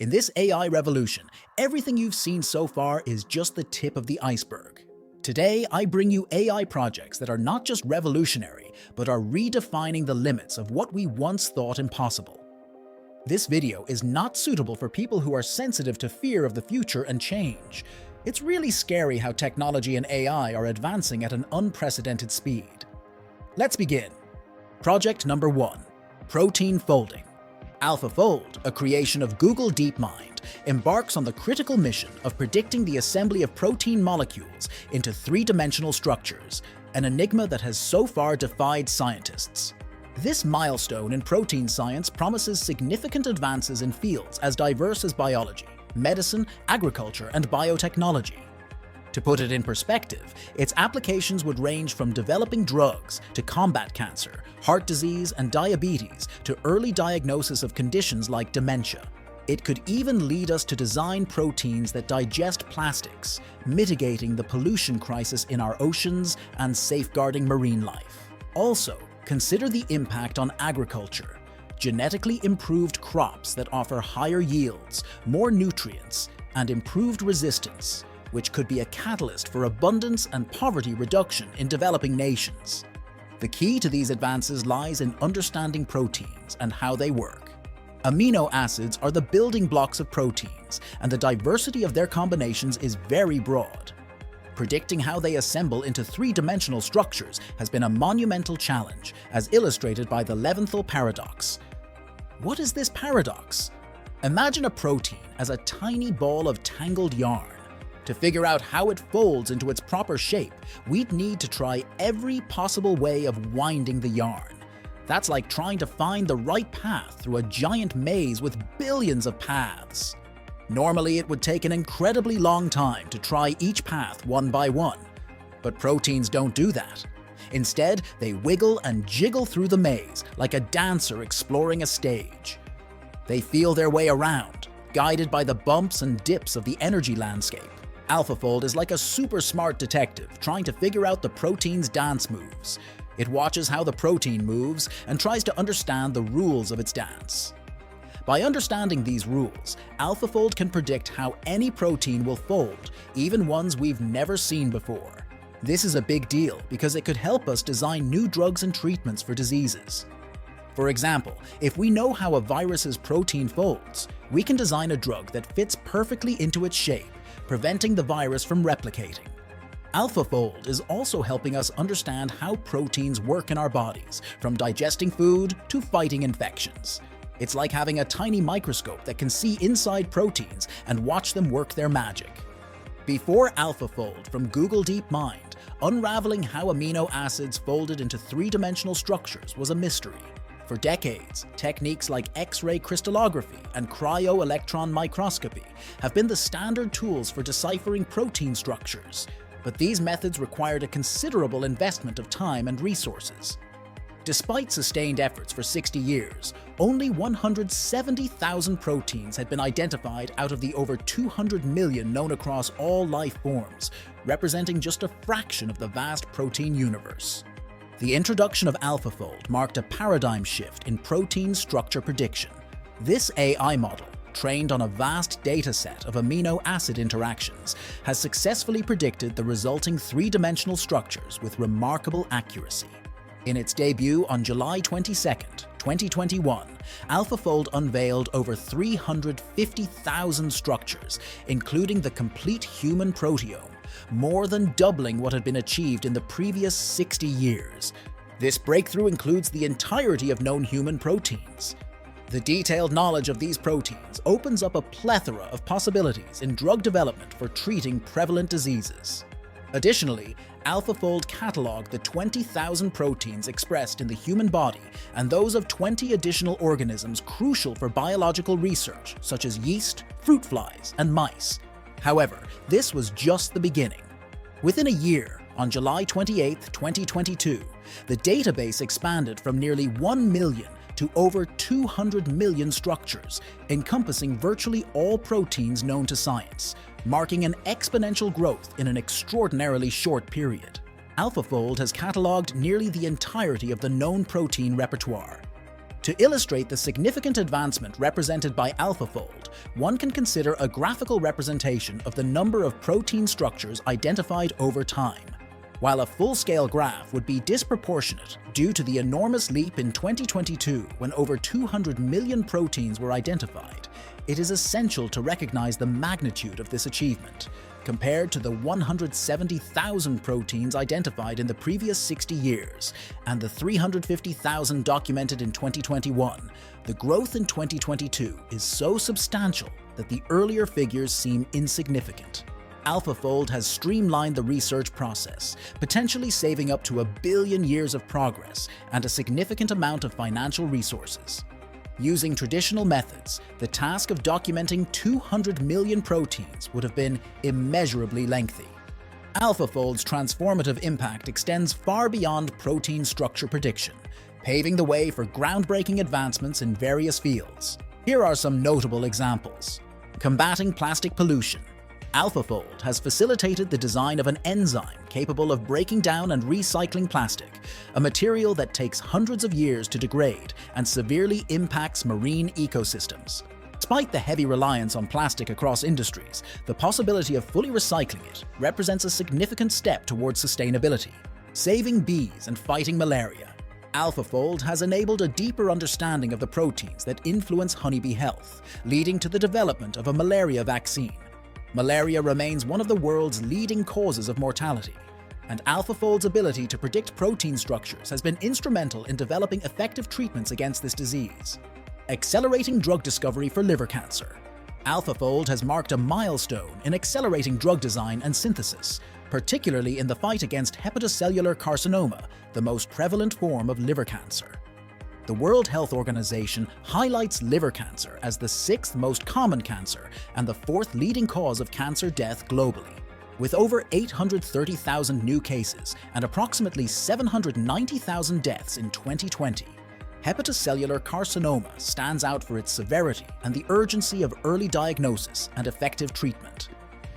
In this AI revolution, everything you've seen so far is just the tip of the iceberg. Today, I bring you AI projects that are not just revolutionary, but are redefining the limits of what we once thought impossible. This video is not suitable for people who are sensitive to fear of the future and change. It's really scary how technology and AI are advancing at an unprecedented speed. Let's begin. Project number 1. Protein Folding. AlphaFold, a creation of Google DeepMind, embarks on the critical mission of predicting the assembly of protein molecules into three-dimensional structures, an enigma that has so far defied scientists. This milestone in protein science promises significant advances in fields as diverse as biology, medicine, agriculture, and biotechnology. To put it in perspective, its applications would range from developing drugs to combat cancer, heart disease, and diabetes to early diagnosis of conditions like dementia. It could even lead us to design proteins that digest plastics, mitigating the pollution crisis in our oceans and safeguarding marine life. Also, consider the impact on agriculture. Genetically improved crops that offer higher yields, more nutrients, and improved resistance, which could be a catalyst for abundance and poverty reduction in developing nations. The key to these advances lies in understanding proteins and how they work. Amino acids are the building blocks of proteins, and the diversity of their combinations is very broad. Predicting how they assemble into three-dimensional structures has been a monumental challenge, as illustrated by the Leventhal paradox. What is this paradox? Imagine a protein as a tiny ball of tangled yarn. To figure out how it folds into its proper shape, we'd need to try every possible way of winding the yarn. That's like trying to find the right path through a giant maze with billions of paths. Normally, it would take an incredibly long time to try each path one by one. But proteins don't do that. Instead, they wiggle and jiggle through the maze like a dancer exploring a stage. They feel their way around, guided by the bumps and dips of the energy landscape. AlphaFold is like a super smart detective trying to figure out the protein's dance moves. It watches how the protein moves and tries to understand the rules of its dance. By understanding these rules, AlphaFold can predict how any protein will fold, even ones we've never seen before. This is a big deal because it could help us design new drugs and treatments for diseases. For example, if we know how a virus's protein folds, we can design a drug that fits perfectly into its shape, preventing the virus from replicating. AlphaFold is also helping us understand how proteins work in our bodies, from digesting food to fighting infections. It's like having a tiny microscope that can see inside proteins and watch them work their magic. Before AlphaFold from Google DeepMind, unraveling how amino acids folded into three-dimensional structures was a mystery. For decades, techniques like X-ray crystallography and cryo-electron microscopy have been the standard tools for deciphering protein structures, but these methods required a considerable investment of time and resources. Despite sustained efforts for 60 years, only 170,000 proteins had been identified out of the over 200 million known across all life forms, representing just a fraction of the vast protein universe. The introduction of AlphaFold marked a paradigm shift in protein structure prediction. This AI model, trained on a vast data set of amino acid interactions, has successfully predicted the resulting three-dimensional structures with remarkable accuracy. In its debut on July 22, 2021, AlphaFold unveiled over 350,000 structures, including the complete human proteome, more than doubling what had been achieved in the previous 60 years. This breakthrough includes the entirety of known human proteins. The detailed knowledge of these proteins opens up a plethora of possibilities in drug development for treating prevalent diseases. Additionally, AlphaFold cataloged the 20,000 proteins expressed in the human body and those of 20 additional organisms crucial for biological research, such as yeast, fruit flies, and mice. However, this was just the beginning. Within a year, on July 28, 2022, the database expanded from nearly 1 million to over 200 million structures, encompassing virtually all proteins known to science, marking an exponential growth in an extraordinarily short period. AlphaFold has cataloged nearly the entirety of the known protein repertoire. To illustrate the significant advancement represented by AlphaFold, one can consider a graphical representation of the number of protein structures identified over time. While a full-scale graph would be disproportionate due to the enormous leap in 2022 when over 200 million proteins were identified, it is essential to recognize the magnitude of this achievement. Compared to the 170,000 proteins identified in the previous 60 years and the 350,000 documented in 2021, the growth in 2022 is so substantial that the earlier figures seem insignificant. AlphaFold has streamlined the research process, potentially saving up to 1 billion years of progress and a significant amount of financial resources. Using traditional methods, the task of documenting 200 million proteins would have been immeasurably lengthy. AlphaFold's transformative impact extends far beyond protein structure prediction, paving the way for groundbreaking advancements in various fields. Here are some notable examples. Combating plastic pollution. AlphaFold has facilitated the design of an enzyme capable of breaking down and recycling plastic, a material that takes hundreds of years to degrade and severely impacts marine ecosystems. Despite the heavy reliance on plastic across industries, the possibility of fully recycling it represents a significant step towards sustainability. Saving bees and fighting malaria. AlphaFold has enabled a deeper understanding of the proteins that influence honeybee health, leading to the development of a malaria vaccine. Malaria remains one of the world's leading causes of mortality, and AlphaFold's ability to predict protein structures has been instrumental in developing effective treatments against this disease. Accelerating drug discovery for liver cancer. AlphaFold has marked a milestone in accelerating drug design and synthesis, particularly in the fight against hepatocellular carcinoma, the most prevalent form of liver cancer. The World Health Organization highlights liver cancer as the 6th most common cancer and the 4th leading cause of cancer death globally. With over 830,000 new cases and approximately 790,000 deaths in 2020, hepatocellular carcinoma stands out for its severity and the urgency of early diagnosis and effective treatment.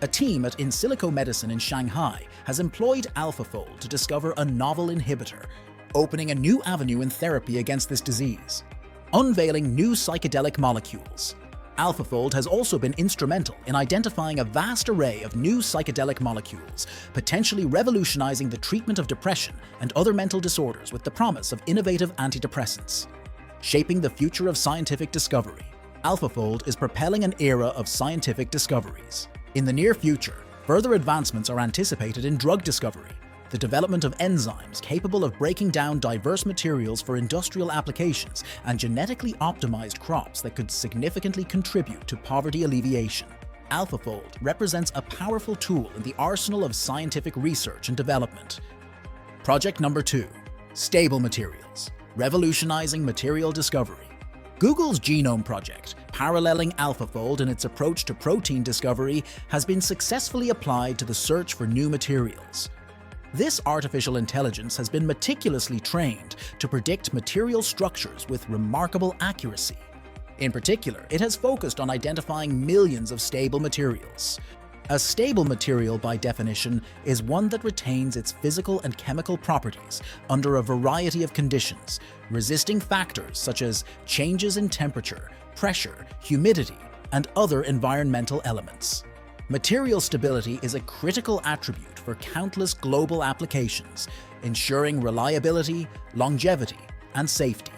A team at In Silico Medicine in Shanghai has employed AlphaFold to discover a novel inhibitor, opening a new avenue in therapy against this disease. Unveiling new psychedelic molecules. AlphaFold has also been instrumental in identifying a vast array of new psychedelic molecules, potentially revolutionizing the treatment of depression and other mental disorders with the promise of innovative antidepressants. Shaping the future of scientific discovery. AlphaFold is propelling an era of scientific discoveries. In the near future, further advancements are anticipated in drug discovery, the development of enzymes capable of breaking down diverse materials for industrial applications, and genetically optimized crops that could significantly contribute to poverty alleviation. AlphaFold represents a powerful tool in the arsenal of scientific research and development. Project number 2. Stable materials. Revolutionizing material discovery. Google's Genome Project, paralleling AlphaFold in its approach to protein discovery, has been successfully applied to the search for new materials. This artificial intelligence has been meticulously trained to predict material structures with remarkable accuracy. In particular, it has focused on identifying millions of stable materials. A stable material, by definition, is one that retains its physical and chemical properties under a variety of conditions, resisting factors such as changes in temperature, pressure, humidity, and other environmental elements. Material stability is a critical attribute for countless global applications, ensuring reliability, longevity, and safety.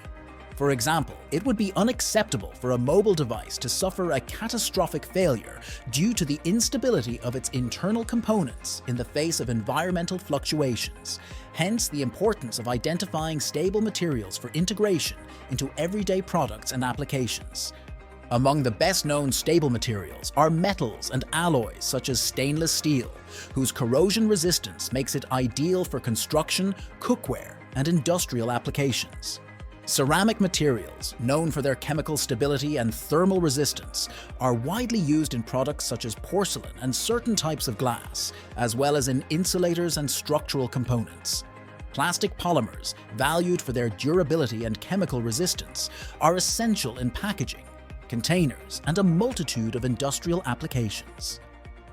For example, it would be unacceptable for a mobile device to suffer a catastrophic failure due to the instability of its internal components in the face of environmental fluctuations. Hence, the importance of identifying stable materials for integration into everyday products and applications. Among the best-known stable materials are metals and alloys such as stainless steel, whose corrosion resistance makes it ideal for construction, cookware, and industrial applications. Ceramic materials, known for their chemical stability and thermal resistance, are widely used in products such as porcelain and certain types of glass, as well as in insulators and structural components. Plastic polymers, valued for their durability and chemical resistance, are essential in packaging, containers, and a multitude of industrial applications.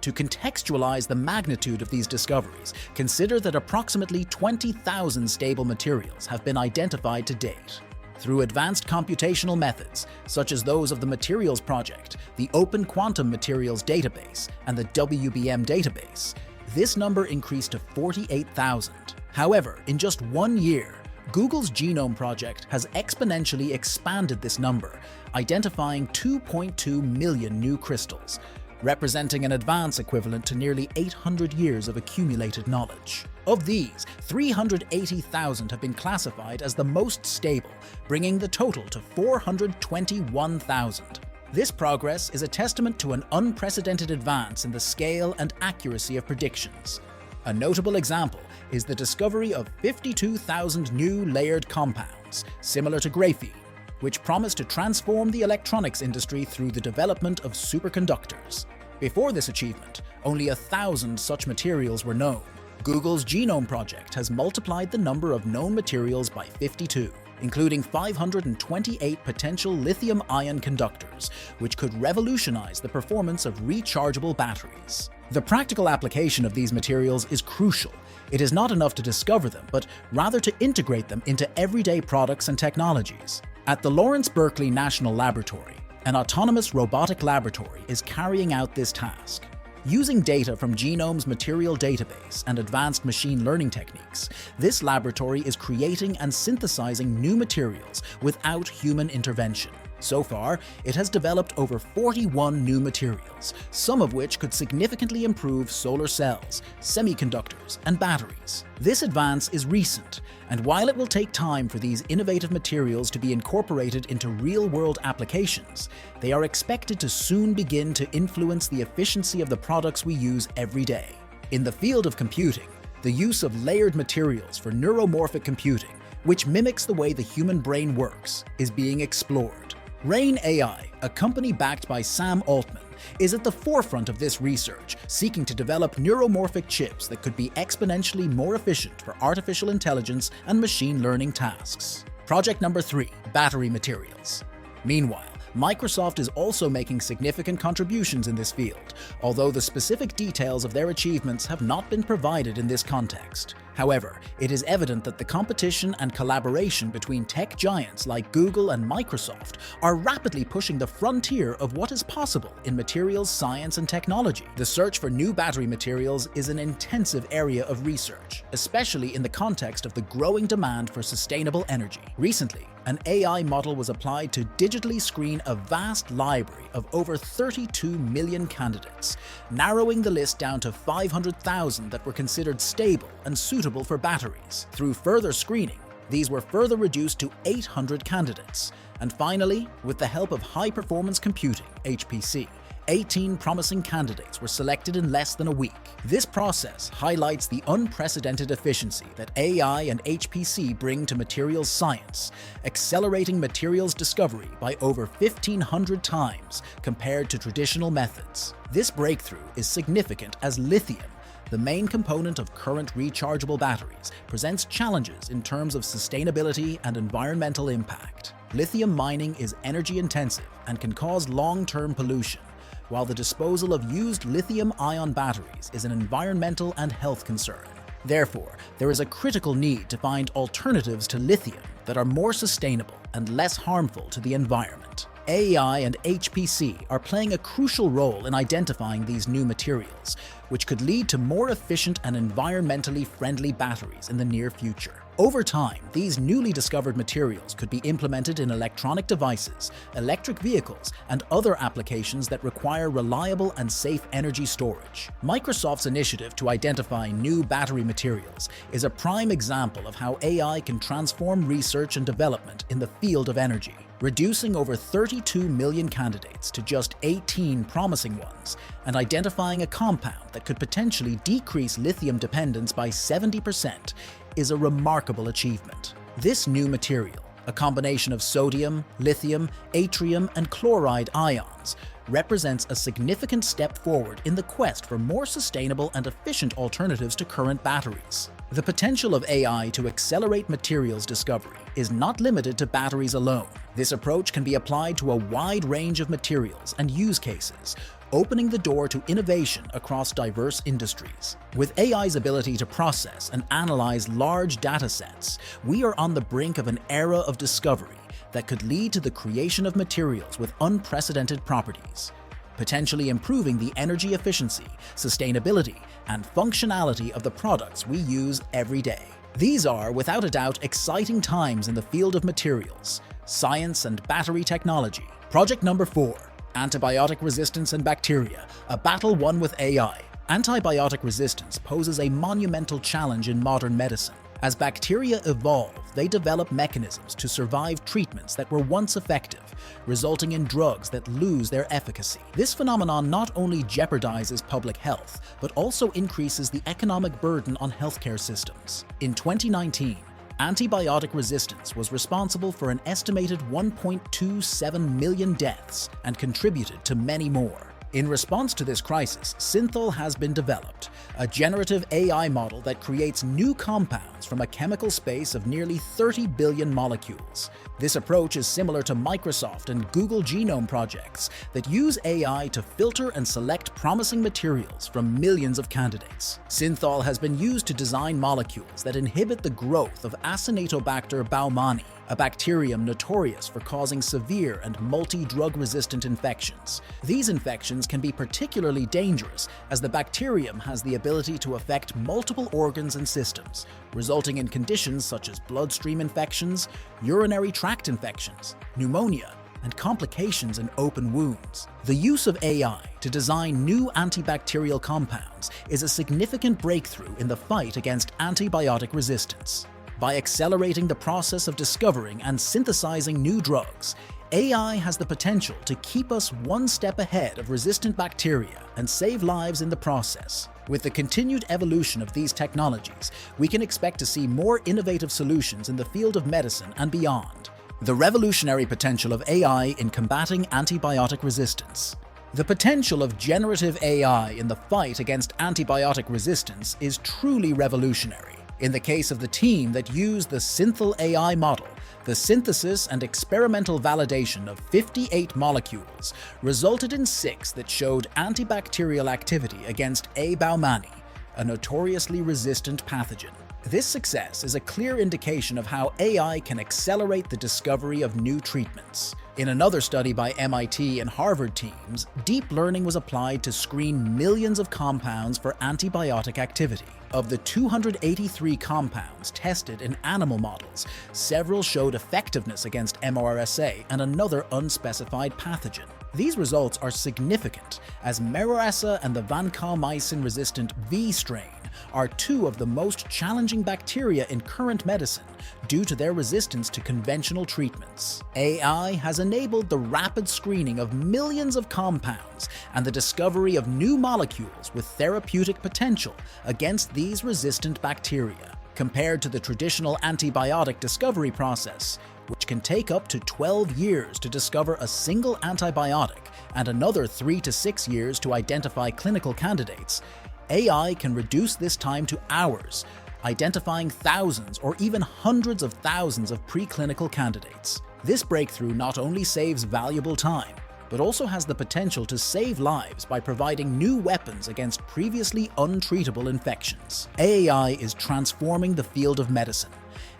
To contextualize the magnitude of these discoveries, consider that approximately 20,000 stable materials have been identified to date. Through advanced computational methods, such as those of the Materials Project, the Open Quantum Materials Database, and the WBM database, this number increased to 48,000. However, in just 1 year, Google's Genome Project has exponentially expanded this number, identifying 2.2 million new crystals, representing an advance equivalent to nearly 800 years of accumulated knowledge. Of these, 380,000 have been classified as the most stable, bringing the total to 421,000. This progress is a testament to an unprecedented advance in the scale and accuracy of predictions. A notable example is the discovery of 52,000 new layered compounds, similar to graphene, which promise to transform the electronics industry through the development of superconductors. Before this achievement, only 1,000 such materials were known. Google's Genome Project has multiplied the number of known materials by 52, including 528 potential lithium-ion conductors, which could revolutionize the performance of rechargeable batteries. The practical application of these materials is crucial. It is not enough to discover them, but rather to integrate them into everyday products and technologies. At the Lawrence Berkeley National Laboratory, an autonomous robotic laboratory is carrying out this task. Using data from Genome's material database and advanced machine learning techniques, this laboratory is creating and synthesizing new materials without human intervention. So far, it has developed over 41 new materials, some of which could significantly improve solar cells, semiconductors, and batteries. This advance is recent, and while it will take time for these innovative materials to be incorporated into real-world applications, they are expected to soon begin to influence the efficiency of the products we use every day. In the field of computing, the use of layered materials for neuromorphic computing, which mimics the way the human brain works, is being explored. Rain AI, a company backed by Sam Altman, is at the forefront of this research, seeking to develop neuromorphic chips that could be exponentially more efficient for artificial intelligence and machine learning tasks. Project number 3, battery materials. Meanwhile, Microsoft is also making significant contributions in this field, although the specific details of their achievements have not been provided in this context. However, it is evident that the competition and collaboration between tech giants like Google and Microsoft are rapidly pushing the frontier of what is possible in materials science and technology. The search for new battery materials is an intensive area of research, especially in the context of the growing demand for sustainable energy. Recently, an AI model was applied to digitally screen a vast library of over 32 million candidates, narrowing the list down to 500,000 that were considered stable and suitable for batteries. Through further screening, these were further reduced to 800 candidates. And finally, with the help of high-performance computing, HPC, 18 promising candidates were selected in less than a week. This process highlights the unprecedented efficiency that AI and HPC bring to materials science, accelerating materials discovery by over 1,500 times compared to traditional methods. This breakthrough is significant as lithium, the main component of current rechargeable batteries, presents challenges in terms of sustainability and environmental impact. Lithium mining is energy-intensive and can cause long-term pollution, while the disposal of used lithium-ion batteries is an environmental and health concern. Therefore, there is a critical need to find alternatives to lithium that are more sustainable and less harmful to the environment. AI and HPC are playing a crucial role in identifying these new materials, which could lead to more efficient and environmentally friendly batteries in the near future. Over time, these newly discovered materials could be implemented in electronic devices, electric vehicles, and other applications that require reliable and safe energy storage. Microsoft's initiative to identify new battery materials is a prime example of how AI can transform research and development in the field of energy, reducing over 32 million candidates to just 18 promising ones, and identifying a compound that could potentially decrease lithium dependence by 70%. Is a remarkable achievement. This new material, a combination of sodium, lithium, yttrium, and chloride ions, represents a significant step forward in the quest for more sustainable and efficient alternatives to current batteries. The potential of AI to accelerate materials discovery is not limited to batteries alone. This approach can be applied to a wide range of materials and use cases, opening the door to innovation across diverse industries. With AI's ability to process and analyze large data sets, we are on the brink of an era of discovery that could lead to the creation of materials with unprecedented properties, potentially improving the energy efficiency, sustainability, and functionality of the products we use every day. These are, without a doubt, exciting times in the field of materials, science, and battery technology. Project number 4. Antibiotic resistance and bacteria, a battle won with AI. Antibiotic resistance poses a monumental challenge in modern medicine. As bacteria evolve, they develop mechanisms to survive treatments that were once effective, resulting in drugs that lose their efficacy. This phenomenon not only jeopardizes public health, but also increases the economic burden on healthcare systems. In 2019, antibiotic resistance was responsible for an estimated 1.27 million deaths and contributed to many more. In response to this crisis, Synthol has been developed, a generative AI model that creates new compounds from a chemical space of nearly 30 billion molecules. This approach is similar to Microsoft and Google Genome projects that use AI to filter and select promising materials from millions of candidates. Synthol has been used to design molecules that inhibit the growth of Acinetobacter baumannii, a bacterium notorious for causing severe and multi-drug resistant infections. These infections can be particularly dangerous as the bacterium has the ability to affect multiple organs and systems, resulting in conditions such as bloodstream infections, urinary tract infections, pneumonia, and complications in open wounds. The use of AI to design new antibacterial compounds is a significant breakthrough in the fight against antibiotic resistance. By accelerating the process of discovering and synthesizing new drugs, AI has the potential to keep us one step ahead of resistant bacteria and save lives in the process. With the continued evolution of these technologies, we can expect to see more innovative solutions in the field of medicine and beyond. The revolutionary potential of AI in combating antibiotic resistance. The potential of generative AI in the fight against antibiotic resistance is truly revolutionary. In the case of the team that used the Synthol AI model, the synthesis and experimental validation of 58 molecules resulted in 6 that showed antibacterial activity against A. baumannii, a notoriously resistant pathogen. This success is a clear indication of how AI can accelerate the discovery of new treatments. In another study by MIT and Harvard teams, deep learning was applied to screen millions of compounds for antibiotic activity. Of the 283 compounds tested in animal models, several showed effectiveness against MRSA and another unspecified pathogen. These results are significant, as MRSA and the vancomycin-resistant V strain are 2 of the most challenging bacteria in current medicine due to their resistance to conventional treatments. AI has enabled the rapid screening of millions of compounds and the discovery of new molecules with therapeutic potential against these resistant bacteria. Compared to the traditional antibiotic discovery process, which can take up to 12 years to discover a single antibiotic and another 3 to 6 years to identify clinical candidates, AI can reduce this time to hours, identifying thousands or even hundreds of thousands of preclinical candidates. This breakthrough not only saves valuable time, but also has the potential to save lives by providing new weapons against previously untreatable infections. AI is transforming the field of medicine,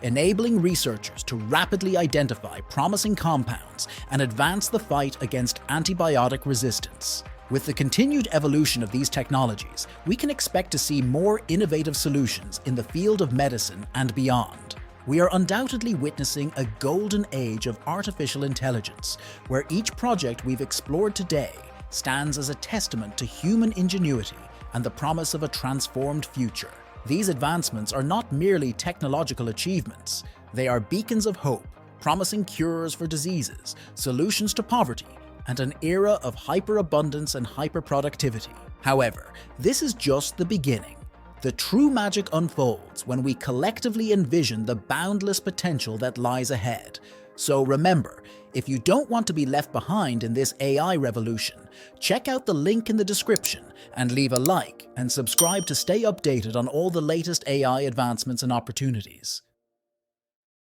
enabling researchers to rapidly identify promising compounds and advance the fight against antibiotic resistance. With the continued evolution of these technologies, we can expect to see more innovative solutions in the field of medicine and beyond. We are undoubtedly witnessing a golden age of artificial intelligence, where each project we've explored today stands as a testament to human ingenuity and the promise of a transformed future. These advancements are not merely technological achievements, they are beacons of hope, promising cures for diseases, solutions to poverty, and an era of hyperabundance and hyperproductivity. However, this is just the beginning. The true magic unfolds when we collectively envision the boundless potential that lies ahead. So remember, if you don't want to be left behind in this AI revolution, check out the link in the description and leave a like and subscribe to stay updated on all the latest AI advancements and opportunities.